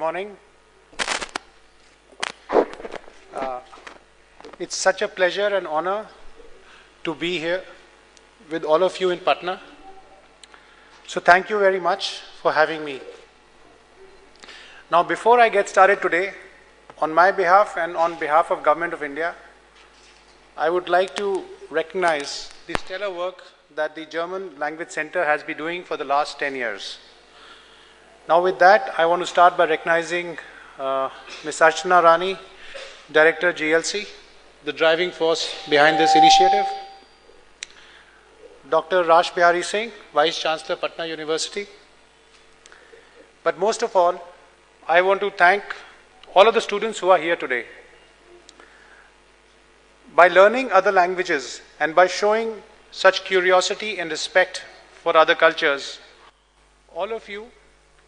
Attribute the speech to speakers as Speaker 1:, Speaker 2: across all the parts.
Speaker 1: morning. It's such a pleasure and honor to be here with all of you in Patna. So thank you very much for having me. Now, before I get started today, on my behalf and on behalf of Government of India, I would like to recognize the stellar work that the German Language Center has been doing for the last 10 years. Now with that, I want to start by recognizing Ms. Archana Rani, Director GLC, the driving force behind this initiative. Dr. Rash Bihari Singh, Vice Chancellor, Patna University. But most of all, I want to thank all of the students who are here today. By learning other languages and by showing such curiosity and respect for other cultures, all of you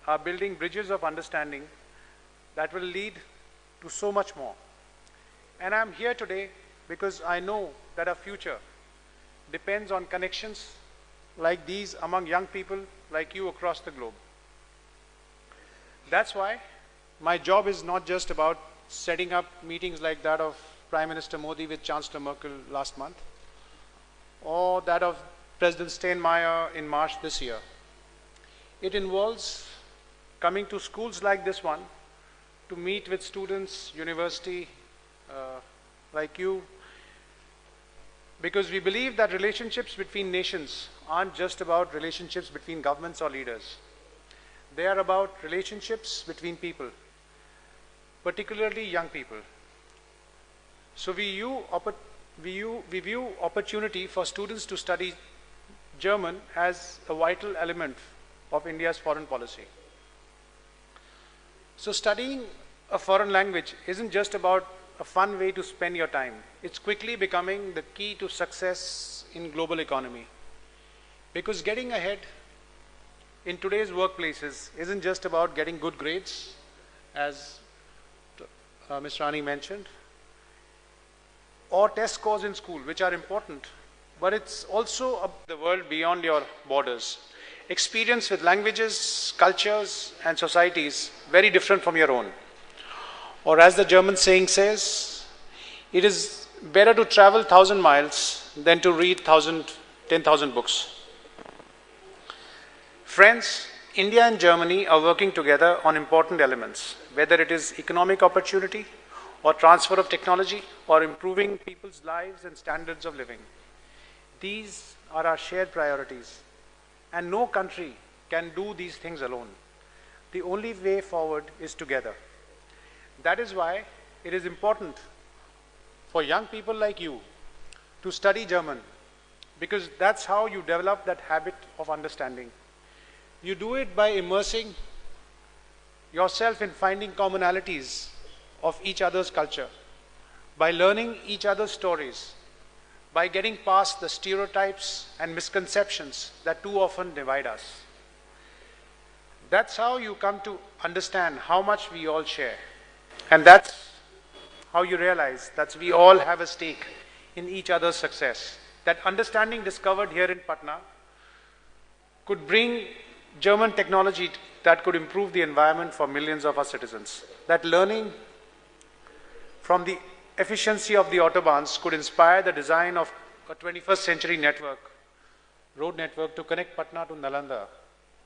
Speaker 1: are building bridges of understanding that will lead to so much more. And I'm here today because I know that our future depends on connections like these among young people like you across the globe. That's why my job is not just about setting up meetings like that of Prime Minister Modi with Chancellor Merkel last month, or that of President Steinmeier in March this year. It involves coming to schools like this one to meet with students, university like you, because we believe that relationships between nations aren't just about relationships between governments or leaders. They are about relationships between people, particularly young people. So we view opportunity for students to study German as a vital element of India's foreign policy. So studying a foreign language isn't just about a fun way to spend your time. It's quickly becoming the key to success in global economy. Because getting ahead in today's workplaces isn't just about getting good grades, as Ms. Rani mentioned, or test scores in school, which are important, but it's also the world beyond your borders. Experience with languages, cultures, and societies very different from your own. Or as the German saying says, it is better to travel 1,000 miles than to read 10,000 books. Friends, India and Germany are working together on important elements, whether it is economic opportunity or transfer of technology or improving people's lives and standards of living. These are our shared priorities. And no country can do these things alone. The only way forward is together. That is why it is important for young people like you to study German, because that's how you develop that habit of understanding. You do it by immersing yourself in finding commonalities of each other's culture, by learning each other's stories, by getting past the stereotypes and misconceptions that too often divide us. That's how you come to understand how much we all share. And that's how you realize that we all have a stake in each other's success. That understanding discovered here in Patna could bring German technology that could improve the environment for millions of our citizens. That learning from the efficiency of the autobahns could inspire the design of a 21st century road network to connect Patna to Nalanda,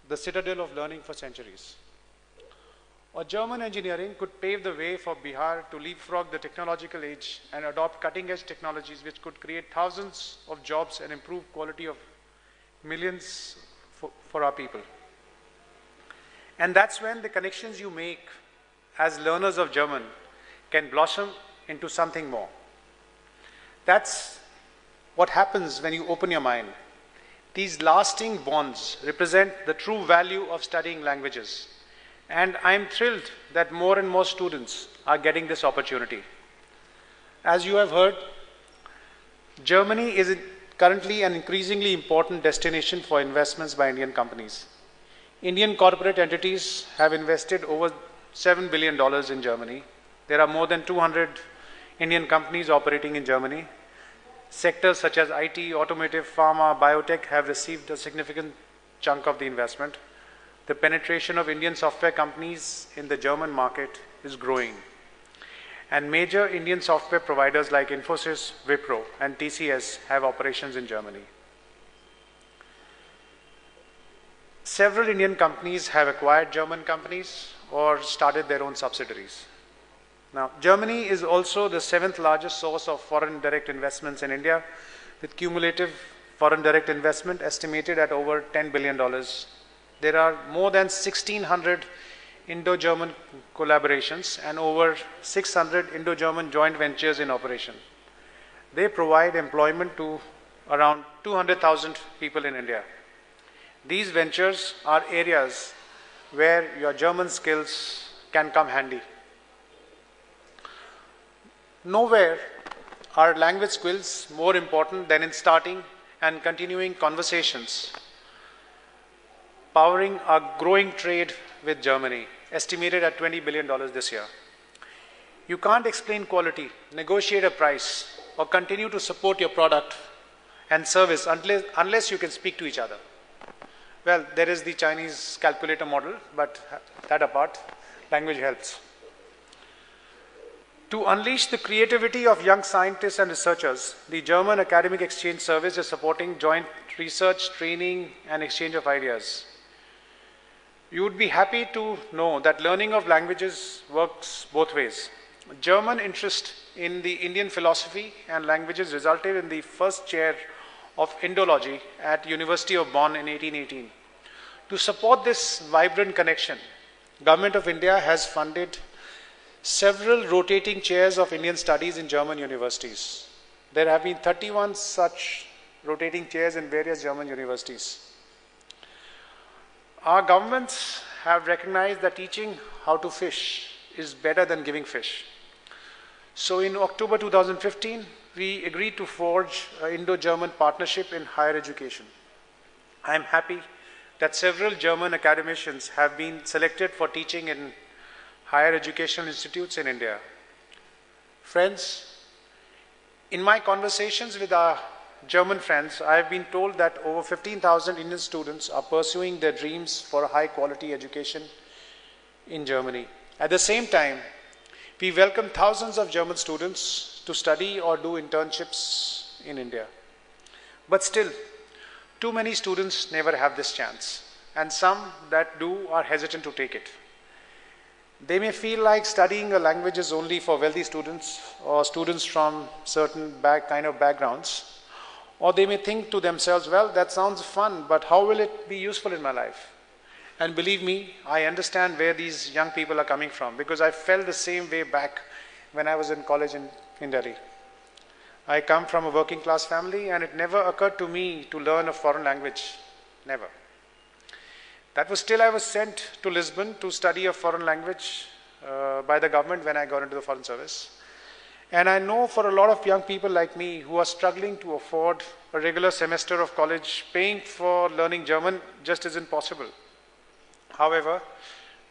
Speaker 1: the citadel of learning for centuries. Or German engineering could pave the way for Bihar to leapfrog the technological age and adopt cutting-edge technologies which could create thousands of jobs and improve quality of millions for our people. And that's when the connections you make as learners of German can blossom into something more. That's what happens when you open your mind. These lasting bonds represent the true value of studying languages. And I'm thrilled that more and more students are getting this opportunity. As you have heard, Germany is currently an increasingly important destination for investments by Indian companies. Indian corporate entities have invested over $7 billion in Germany. There are more than 200 Indian companies operating in Germany. Sectors such as IT, automotive, pharma, biotech have received a significant chunk of the investment. the penetration of Indian software companies in the German market is growing. And major Indian software providers like Infosys, Wipro, and TCS have operations in Germany. Several Indian companies have acquired German companies or started their own subsidiaries. Now, Germany is also the 7th largest source of foreign direct investments in India, with cumulative foreign direct investment estimated at over $10 billion. There are more than 1,600 Indo-German collaborations and over 600 Indo-German joint ventures in operation. They provide employment to around 200,000 people in India. These ventures are areas where your German skills can come handy. Nowhere are language skills more important than in starting and continuing conversations, powering a growing trade with Germany, estimated at $20 billion this year. You can't explain quality, negotiate a price, or continue to support your product and service unless you can speak to each other. Well, there is the Chinese calculator model, but that apart, language helps. To unleash the creativity of young scientists and researchers, the German Academic Exchange Service is supporting joint research, training, and exchange of ideas. You would be happy to know that learning of languages works both ways. German interest in the Indian philosophy and languages resulted in the first chair of Indology at University of Bonn in 1818. To support this vibrant connection, Government of India has funded several rotating chairs of Indian studies in German universities. There have been 31 such rotating chairs in various German universities. Our governments have recognized that teaching how to fish is better than giving fish. So in October 2015, we agreed to forge an Indo-German partnership in higher education. I am happy that several German academicians have been selected for teaching in higher educational institutes in India. Friends, in my conversations with our German friends, I have been told that over 15,000 Indian students are pursuing their dreams for a high quality education in Germany. At the same time, we welcome thousands of German students to study or do internships in India. But still, too many students never have this chance, and some that do are hesitant to take it. They may feel like studying a language is only for wealthy students or students from certain kind of backgrounds. Or they may think to themselves, well, that sounds fun, but how will it be useful in my life? And believe me, I understand where these young people are coming from, because I felt the same way back when I was in college in Delhi. I come from a working class family, and it never occurred to me to learn a foreign language. Never. That was till I was sent to Lisbon to study a foreign language by the government when I got into the Foreign Service. And I know for a lot of young people like me who are struggling to afford a regular semester of college, paying for learning German just isn't possible. However,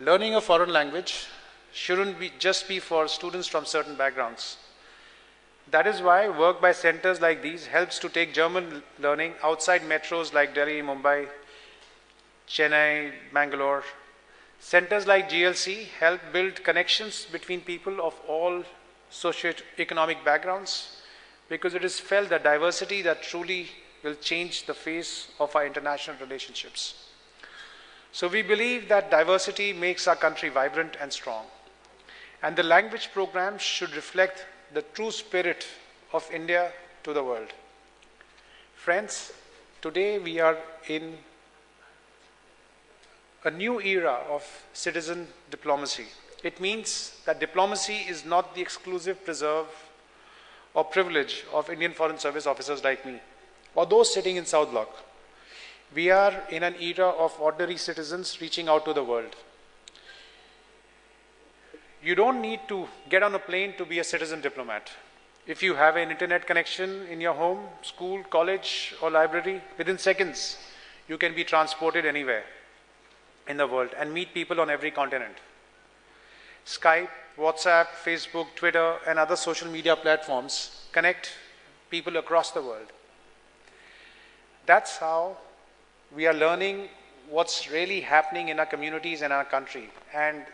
Speaker 1: learning a foreign language shouldn't just be for students from certain backgrounds. That is why work by centers like these helps to take German learning outside metros like Delhi, Mumbai, Chennai, Bangalore. Centers like GLC help build connections between people of all socio-economic backgrounds, because it is felt that diversity that truly will change the face of our international relationships. So we believe that diversity makes our country vibrant and strong. And the language program should reflect the true spirit of India to the world. Friends, today we are in a new era of citizen diplomacy. It means that diplomacy is not the exclusive preserve or privilege of Indian Foreign Service officers like me, or those sitting in South Block. We are in an era of ordinary citizens reaching out to the world. You don't need to get on a plane to be a citizen diplomat. If you have an internet connection in your home, school, college, or library, within seconds, you can be transported anywhere in the world and meet people on every continent. Skype, WhatsApp, Facebook, Twitter, and other social media platforms connect people across the world. That's how we are learning what's really happening in our communities and our country and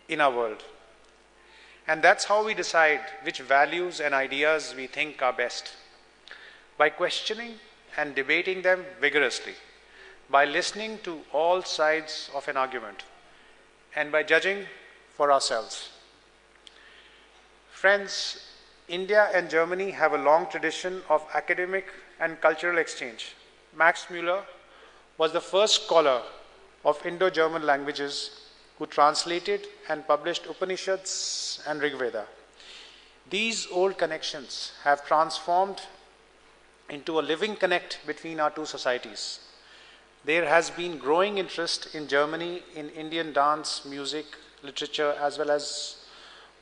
Speaker 1: in our world. And that's how we decide which values and ideas we think are best. By questioning and debating them vigorously, by listening to all sides of an argument, and by judging for ourselves. Friends, India and Germany have a long tradition of academic and cultural exchange. Max Muller was the first scholar of Indo-German languages who translated and published Upanishads and Rig Veda. These old connections have transformed into a living connect between our two societies. There has been growing interest in Germany in Indian dance, music, literature, as well as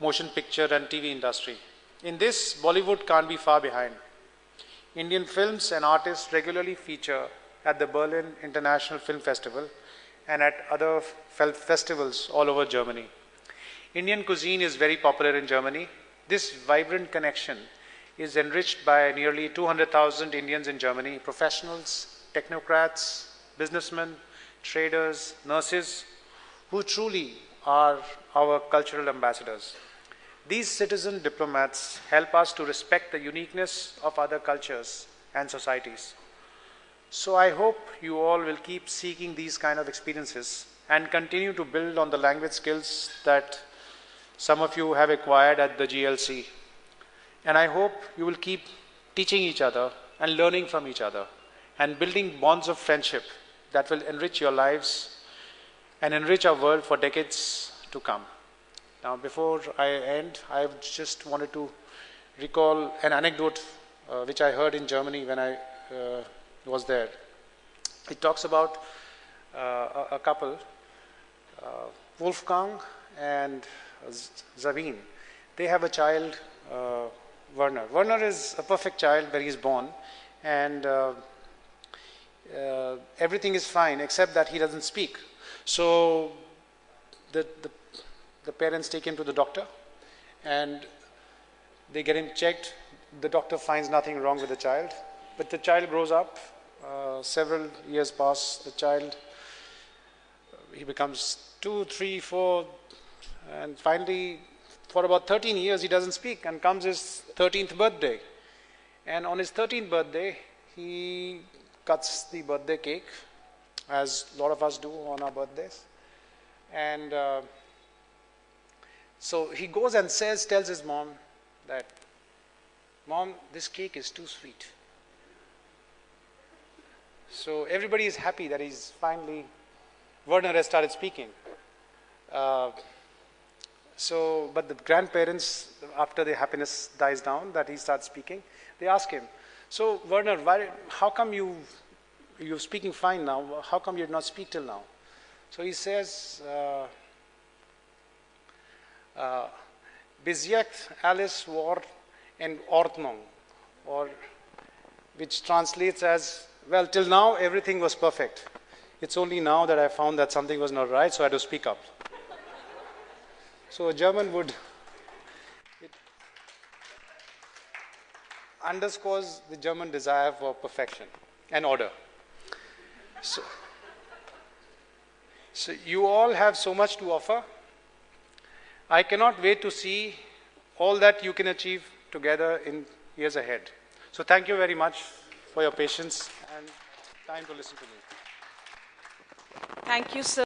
Speaker 1: motion picture and TV industry. In this, Bollywood can't be far behind. Indian films and artists regularly feature at the Berlin International Film Festival and at other festivals all over Germany. Indian cuisine is very popular in Germany. This vibrant connection is enriched by nearly 200,000 Indians in Germany, professionals, technocrats, businessmen, traders, nurses, who truly are our cultural ambassadors. These citizen diplomats help us to respect the uniqueness of other cultures and societies. So I hope you all will keep seeking these kind of experiences and continue to build on the language skills that some of you have acquired at the GLC. And I hope you will keep teaching each other and learning from each other and building bonds of friendship that will enrich your lives and enrich our world for decades to come. Now, before I end, I just wanted to recall an anecdote which I heard in Germany when I was there. It talks about a couple, Wolfgang and Sabine. They have a child, Werner. Werner is a perfect child when he's born, and everything is fine except that he doesn't speak. So the parents take him to the doctor, and they get him checked. The doctor finds nothing wrong with the child, but the child grows up. Several years pass. The child, he becomes 2, 3, 4, and finally, for about 13 years, he doesn't speak, and comes his 13th birthday. And on his 13th birthday, he cuts the birthday cake, as a lot of us do on our birthdays. And so he goes and tells his mom that, "Mom, this cake is too sweet." So everybody is happy that he's finally, Werner has started speaking. But the grandparents, after the happiness dies down, that he starts speaking, they ask him, "So Werner, how come you're speaking fine now? How come you did not speak till now?" So he says, "Bis jetzt alles war in Ordnung," or which translates as, "Well, till now everything was perfect. It's only now that I found that something was not right, so I had to speak up." So a German it underscores the German desire for perfection and order. So you all have so much to offer. I cannot wait to see all that you can achieve together in years ahead. So thank you very much for your patience and time to listen to me.
Speaker 2: Thank you, sir.